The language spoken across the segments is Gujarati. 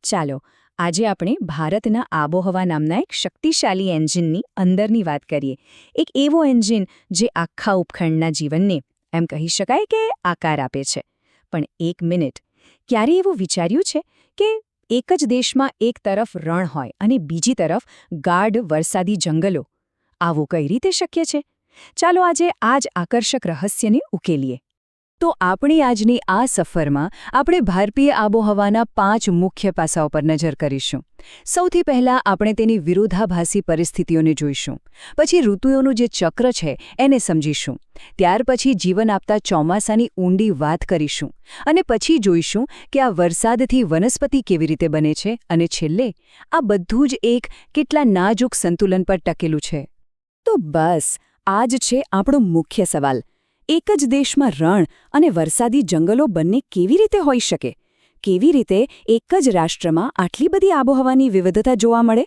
ચાલો આજે આપણે ભારતના આબોહવા નામના એક શક્તિશાળી એન્જિનની અંદરની વાત કરીએ. એક એવો એન્જિન જે આખા ઉપખંડના જીવનને એમ કહી શકાય કે આકાર આપે છે. પણ એક મિનિટ, ક્યારે એવું વિચાર્યું છે કે એક જ દેશમાં એક તરફ રણ હોય અને બીજી તરફ ગાઢ વરસાદી જંગલો? આવું કઈ રીતે શક્ય છે? ચાલો આજે આ જ આકર્ષક રહસ્યને ઉકેલીએ. તો આપણી આજની આ સફરમાં આપણે ભારતીય આબોહવાના 5 મુખ્ય પાસાઓ પર નજર કરીશું. સૌથી પહેલાં આપણે તેની વિરોધાભાસી પરિસ્થિતિઓને જોઈશું. પછી ઋતુઓનું જે ચક્ર છે એને સમજીશું. ત્યાર પછી જીવન આપતા ચોમાસાની ઊંડી વાત કરીશું. અને પછી જોઈશું કે આ વરસાદથી વનસ્પતિ કેવી રીતે બને છે અને છેલ્લે આ બધું જ એક કેટલા નાજુક સંતુલન પર ટકેલું છે. તો બસ આ જ છે આપણો મુખ્ય સવાલ. એક જ દેશમાં રણ અને વરસાદી જંગલો બંને કેવી રીતે હોઈ શકે? કેવી રીતે એક જ રાષ્ટ્રમાં આટલી બધી આબોહવાની વિવિધતા જોવા મળે?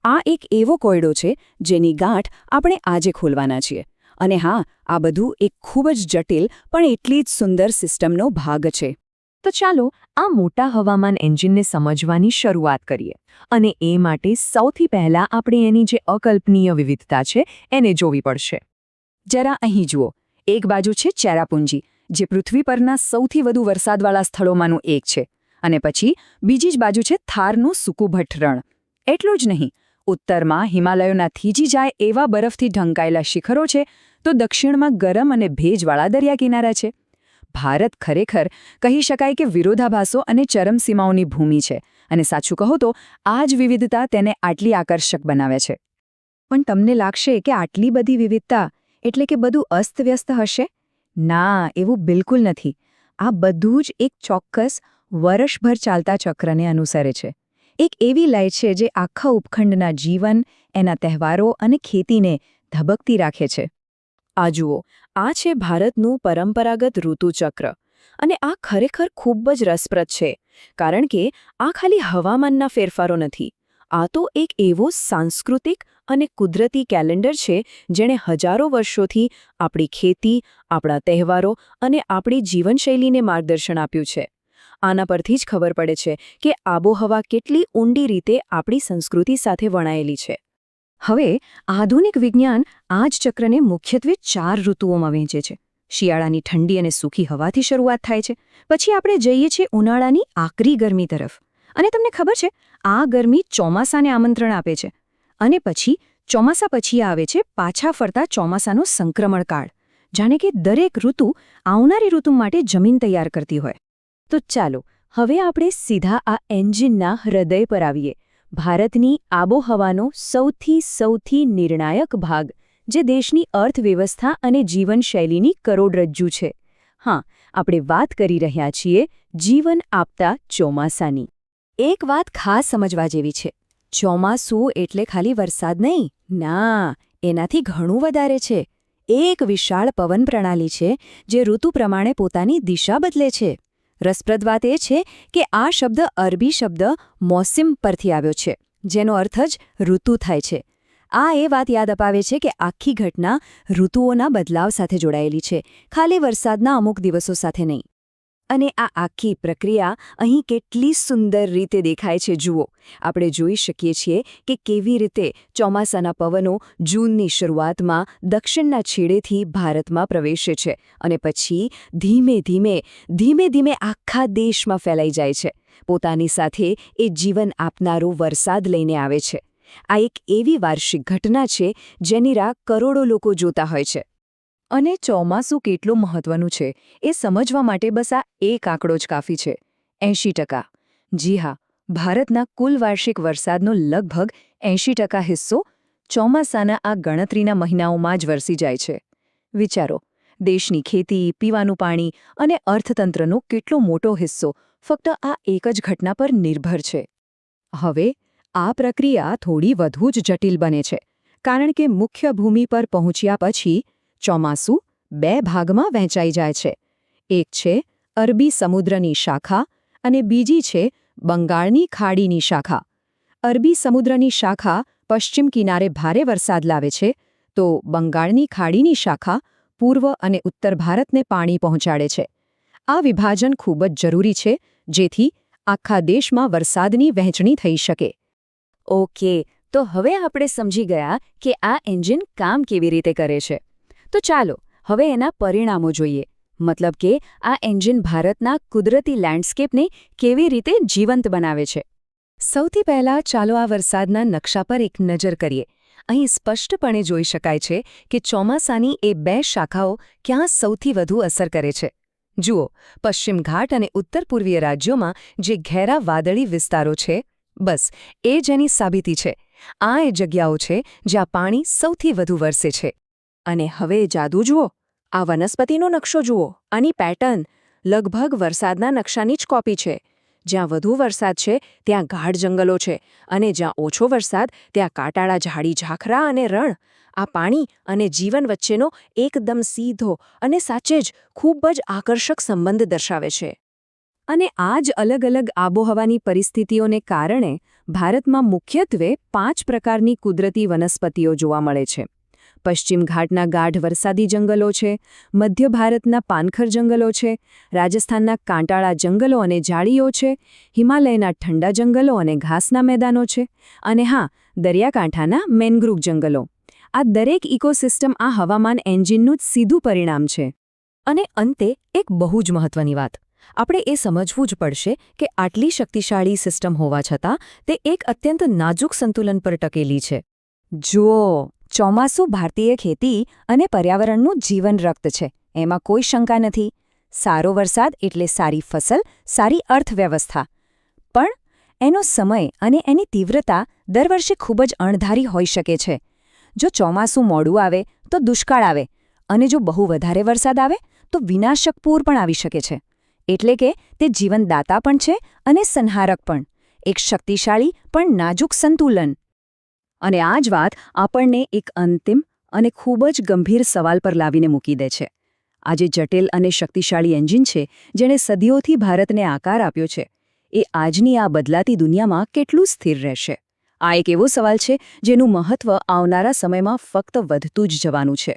આ એક એવો કોયડો છે જેની ગાંઠ આપણે આજે ખોલવાના છીએ. અને હા, આ બધું એક ખૂબ જ જટિલ પણ એટલી જ સુંદર સિસ્ટમનો ભાગ છે. તો ચાલો આ મોટા હવામાન એન્જિનને સમજવાની શરૂઆત કરીએ. અને એ માટે સૌથી પહેલાં આપણે એની જે અકલ્પનીય વિવિધતા છે એને જોવી પડશે. જરા અહીં જુઓ. એક બાજુ છે ચેરાપુંજી, જે પૃથ્વી પરના સૌથી વધુ વરસાદવાળા સ્થળોમાંનું એક છે. અને પછી બીજી જ બાજુ છે થારનું સૂકું રણ. એટલું જ નહીં, ઉત્તરમાં હિમાલયોના થીજી જાય એવા બરફથી ઢંકાયેલા શિખરો છે, તો દક્ષિણમાં ગરમ અને ભેજવાળા દરિયાકિનારા છે. ભારત ખરેખર કહી શકાય કે વિરોધાભાસો અને ચરમસીમાઓની ભૂમિ છે. અને સાચું કહો તો આ જ વિવિધતા તેને આટલી આકર્ષક બનાવે છે. પણ તમને લાગશે કે આટલી બધી વિવિધતા એટલે કે બધું અસ્તવ્યસ્ત હશે? ના, એવું બિલકુલ નથી. આ બધું જ એક ચોક્કસ વર્ષભર ચાલતા ચક્રને અનુસરે છે. એક એવી લય છે જે આખા ઉપખંડના જીવન, એના તહેવારો અને ખેતીને ધબકતી રાખે છે. આ જુઓ, આ છે ભારતનું પરંપરાગત ઋતુચક્ર. અને આ ખરેખર ખૂબ જ રસપ્રદ છે, કારણ કે આ ખાલી હવામાનના ફેરફારો નથી. આ તો એક એવો સાંસ્કૃતિક અને કુદરતી કેલેન્ડર છે જેણે હજારો વર્ષોથી આપણી ખેતી, આપણા તહેવારો અને આપણી જીવનશૈલીને માર્ગદર્શન આપ્યું છે. આના પરથી જ ખબર પડે છે કે આબોહવા કેટલી ઊંડી રીતે આપણી સંસ્કૃતિ સાથે વણાયેલી છે. હવે આધુનિક વિજ્ઞાન આ જ ચક્રને મુખ્યત્વે 4 ઋતુઓમાં વહેંચે છે. શિયાળાની ઠંડી અને સૂકી હવાથી શરૂઆત થાય છે. પછી આપણે જઈએ છીએ ઉનાળાની આકરી ગરમી તરફ. અને તમને ખબર છે, આ ગરમી ચોમાસાને આમંત્રણ આપે છે. અને પછી ચોમાસા પછી આવે છે પાછા ફરતા ચોમાસાનો સંક્રમણકાળ. જાણે કે દરેક ઋતુ આવનારી ઋતુ માટે જમીન તૈયાર કરતી હોય. તો ચાલો હવે આપણે સીધા આ એન્જિનના હૃદય પર આવીએ. ભારતની આબોહવાનો સૌથી નિર્ણાયક ભાગ, જે દેશની અર્થવ્યવસ્થા અને જીવનશૈલીની કરોડરજ્જુ છે. હા, આપણે વાત કરી રહ્યા છીએ જીવન આપતા ચોમાસાની. એક વાત ખાસ સમજવા જેવી છે. ચોમાસું એટલે ખાલી વરસાદ નહીં. ના, એનાથી ઘણું વધારે છે. એક વિશાળ પવન પ્રણાલી છે જે ઋતુ પ્રમાણે પોતાની દિશા બદલે છે. રસપ્રદ વાત એ છે કે આ શબ્દ અરબી શબ્દ મોસમ પરથી આવ્યો છે, જેનો અર્થ જ ઋતુ થાય છે. આ એ વાત યાદ અપાવે છે કે આખી ઘટના ઋતુઓના બદલાવ સાથે જોડાયેલી છે, ખાલી વરસાદના અમુક દિવસો સાથે નહીં. અને આ આખી પ્રક્રિયા અહીં કેટલી સુંદર રીતે દેખાય છે જુઓ. આપણે જોઈ શકીએ છીએ કે કેવી રીતે ચોમાસાના પવનો જૂનની શરૂઆતમાં દક્ષિણના છેડેથી ભારતમાં પ્રવેશે છે અને પછી ધીમે ધીમે આખા દેશમાં ફેલાઈ જાય છે. પોતાની સાથે એ જીવન આપનારો વરસાદ લઈને આવે છે. આ એક એવી વાર્ષિક ઘટના છે જેની રાહ કરોડો લોકો જોતા હોય છે. અને ચોમાસું કેટલું મહત્વનું છે એ સમજવા માટે બસ આ એક આંકડો જ કાફી છે. 80%. જી હા, ભારતના કુલ વાર્ષિક વરસાદનો લગભગ 80% હિસ્સો ચોમાસાના આ ગણતરીના મહિનાઓમાં જ વરસી જાય છે. વિચારો, દેશની ખેતી, પીવાનું પાણી અને અર્થતંત્રનો કેટલો મોટો હિસ્સો ફક્ત આ એક જ ઘટના પર નિર્ભર છે. હવે આ પ્રક્રિયા થોડી વધુ જ જટિલ બને છે, કારણ કે મુખ્ય ભૂમિ પર પહોંચ્યા પછી ચોમાસું 2 ભાગમાં વહેંચાઈ જાય છે. એક છે અરબી સમુદ્રની શાખા અને બીજી છે બંગાળની ખાડીની શાખા. અરબી સમુદ્રની શાખા પશ્ચિમ કિનારે ભારે વરસાદ લાવે છે, તો બંગાળની ખાડીની શાખા પૂર્વ અને ઉત્તર ભારતને પાણી પહોંચાડે છે. આ વિભાજન ખૂબ જ જરૂરી છે, જેથી આખા દેશમાં વરસાદની વહેંચણી થઈ શકે. ઓકે, તો હવે આપણે સમજી ગયા કે આ એન્જિન કામ કેવી રીતે કરે છે. તો ચાલો હવે એના પરિણામો જોઈએ. મતલબ કે આ એન્જિન ભારતના કુદરતી લેન્ડસ્કેપને કેવી રીતે જીવંત બનાવે છે. સૌથી પહેલાં ચાલો આ વરસાદના નકશા પર એક નજર કરીએ. અહીં સ્પષ્ટપણે જોઈ શકાય છે કે ચોમાસાની એ બે શાખાઓ ક્યાં સૌથી વધુ અસર કરે છે. જુઓ, પશ્ચિમ ઘાટ અને ઉત્તર પૂર્વીય રાજ્યોમાં જે ઘેરા વાદળી વિસ્તારો છે, બસ એ જ એની સાબિતી છે. આ એ જગ્યાઓ છે જ્યાં પાણી સૌથી વધુ વરસે છે. અને હવે જાદુ જુઓ, આ વનસ્પતિનો નકશો જુઓ. આની પેટર્ન લગભગ વરસાદના નકશાની જ કોપી છે. જ્યાં વધુ વરસાદ છે ત્યાં ગાઢ જંગલો છે અને જ્યાં ઓછો વરસાદ ત્યાં કાંટાળા ઝાડી ઝાખરા અને રણ. આ પાણી અને જીવન વચ્ચેનો એકદમ સીધો અને સાચે જ ખૂબ જ આકર્ષક સંબંધ દર્શાવે છે. અને આ જ અલગ અલગ આબોહવાની પરિસ્થિતિઓને કારણે ભારતમાં મુખ્યત્વે 5 પ્રકારની કુદરતી વનસ્પતિઓ જોવા મળે છે. પશ્ચિમ ઘાટના ગાઢ વરસાદી જંગલો છે, મધ્ય ભારતના પાનખર જંગલો છે, રાજસ્થાનના કાંટાળા જંગલો અને ઝાડીઓ છે, હિમાલયના ઠંડા જંગલો અને ઘાસના મેદાનો છે, અને હા, દરિયાકાંઠાના મેન્ગ્રુવ જંગલો. આ દરેક ઇકોસિસ્ટમ આ હવામાન એન્જિનનું જ સીધું પરિણામ છે. અને અંતે એક બહુ જ મહત્વની વાત. આપણે એ સમજવું જ પડશે કે આટલી શક્તિશાળી સિસ્ટમ હોવા છતાં તે એક અત્યંત નાજુક સંતુલન પર ટકેલી છે. જુઓ, ચોમાસું ભારતીય ખેતી અને પર્યાવરણનું જીવન રક્ત છે. એમાં કોઈ શંકા નથી. સારો વરસાદ એટલે સારી ફસલ, સારી અર્થવ્યવસ્થા. પણ એનો સમય અને એની તીવ્રતા દર વર્ષે ખૂબ જ અણધારી હોઈ શકે છે. જો ચોમાસું મોડું આવે તો દુષ્કાળ આવે, અને જો બહુ વધારે વરસાદ આવે તો વિનાશક પૂર પણ આવી શકે છે. એટલે કે તે જીવનદાતા પણ છે અને સંહારક પણ. એક શક્તિશાળી પણ નાજુક સંતુલન. અને આ જ વાત આપણને એક અંતિમ અને ખૂબ જ ગંભીર સવાલ પર લાવીને મૂકી દે છે. આ જે જટિલ અને શક્તિશાળી એન્જિન છે જેણે સદીઓથી ભારતને આકાર આપ્યો છે, એ આજની આ બદલાતી દુનિયામાં કેટલું સ્થિર રહેશે? આ એક એવો સવાલ છે જેનું મહત્વ આવનારા સમયમાં ફક્ત વધતું જ જવાનું છે.